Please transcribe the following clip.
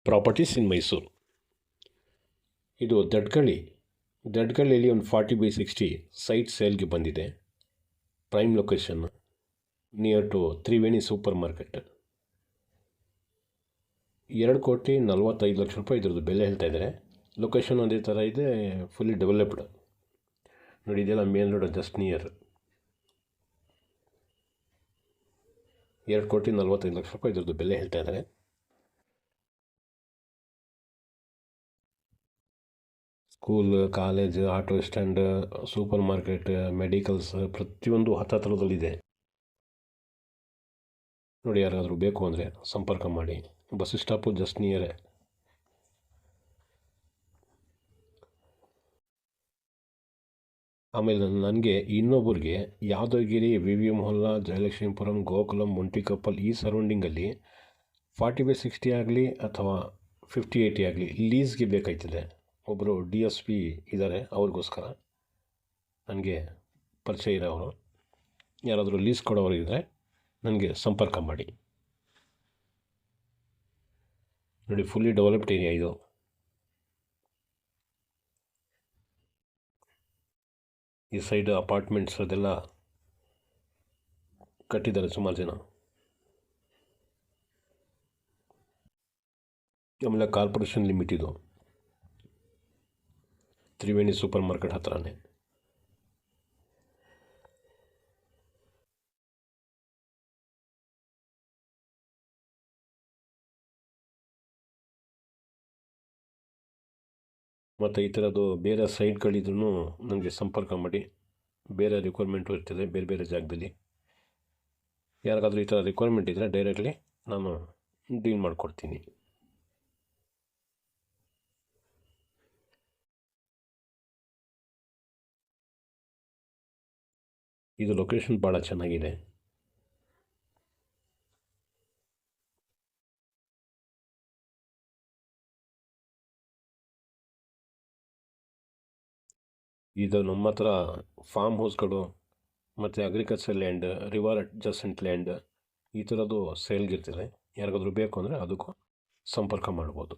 Properties ಇನ್ ಮೈಸೂರು. ಇದು ದಡ್ಗಳ್ಳಿಯಲ್ಲಿ ಒಂದು 40/60 site ಸೇಲ್ಗೆ ಬಂದಿದೆ. Prime location, near to Triveni supermarket. 2,45,00,000 ಇದ್ರದ್ದು ಬೆಲೆ ಹೇಳ್ತಾ ಇದ್ದಾರೆ. ಲೊಕೇಶನ್ ಒಂದೇ ಥರ ಇದೆ, ಫುಲ್ಲಿ ಡೆವಲಪ್ಡ್. ನೋಡಿ, ಇದೆಲ್ಲ ಮೇನ್ ರೋಡ್ ಜಸ್ಟ್ ನಿಯರ್. 2,45,00,000 ಇದ್ರದ್ದು ಬೆಲೆ ಹೇಳ್ತಾ ಇದ್ದಾರೆ. School, college, auto stand, supermarket, medicals ಪ್ರತಿಯೊಂದು ಹತ್ತಿರದಲ್ಲಿದೆ. ನೋಡಿ, ಯಾರಾದರೂ ಬೇಕು ಅಂದರೆ ಸಂಪರ್ಕ ಮಾಡಿ. ಬಸ್ ಸ್ಟಾಪು ಜಸ್ಟ್ ನಿಯರೇ. ಆಮೇಲೆ ನನಗೆ ಇನ್ನೊಬ್ಬರಿಗೆ ಯಾದಗಿರಿ, VVM ಹೊಲ್ಲ, ಜಯಲಕ್ಷ್ಮೀಪುರಂ, ಗೋಕುಲಂ, ಮುಂಟಿಕೊಪ್ಪಲ್ ಈ ಸರೌಂಡಿಂಗಲ್ಲಿ 40/60 ಆಗಲಿ ಅಥವಾ 50/80 ಆಗಲಿ ಲೀಸ್ಗೆ ಬೇಕಾಯ್ತದೆ. ಒಬ್ಬರು DSP ಇದ್ದಾರೆ, ಅವ್ರಿಗೋಸ್ಕರ ನನಗೆ ಪರಿಚಯ ಇರೋವರು. ಯಾರಾದರೂ ಲೀಸ್ ಕೊಡೋರಿದ್ದರೆ ನನಗೆ ಸಂಪರ್ಕ ಮಾಡಿ. ನೋಡಿ, ಫುಲ್ಲಿ ಡೆವಲಪ್ಡ್ ಏರಿಯಾ ಇದು. ಈ ಸೈಡ್ ಅಪಾರ್ಟ್ಮೆಂಟ್ಸ್ ಅದೆಲ್ಲ ಕಟ್ಟಿದ್ದಾರೆ ಸುಮಾರು ಜನ. ಆಮೇಲೆ ಕಾರ್ಪೊರೇಷನ್ ಲಿಮಿಟ್ ಇದು, ತ್ರಿವೇಣಿ ಸೂಪರ್ ಮಾರ್ಕೆಟ್ ಹತ್ರನೇ. ಮತ್ತು ಈ ಥರದ್ದು ಬೇರೆ ಸೈಟ್ಗಳಿದ್ರೂ ನನಗೆ ಸಂಪರ್ಕ ಮಾಡಿ. ಬೇರೆ ರಿಕ್ವೈರ್ಮೆಂಟು ಇರ್ತದೆ ಬೇರೆ ಬೇರೆ ಜಾಗದಲ್ಲಿ. ಯಾರಿಗಾದರೂ ಈ ಥರ ರಿಕ್ವೈರ್ಮೆಂಟ್ ಇದ್ದರೆ ಡೈರೆಕ್ಟ್ಲಿ ನಾನು ಡೀಲ್ ಮಾಡಿಕೊಡ್ತೀನಿ. ಇದು ಲೊಕೇಶನ್ ಭಾಳ ಚೆನ್ನಾಗಿದೆ. ಇದು ನಮ್ಮ ಹತ್ರ ಫಾರ್ಮ್ ಹೌಸ್ಗಳು ಮತ್ತು agriculture land, river adjacent land ಈ ಥರದ್ದು ಸೇಲ್ಗಿರ್ತದೆ. ಯಾರಿಗಾದ್ರೂ ಬೇಕು ಅಂದರೆ ಅದಕ್ಕೂ ಸಂಪರ್ಕ ಮಾಡ್ಬೋದು.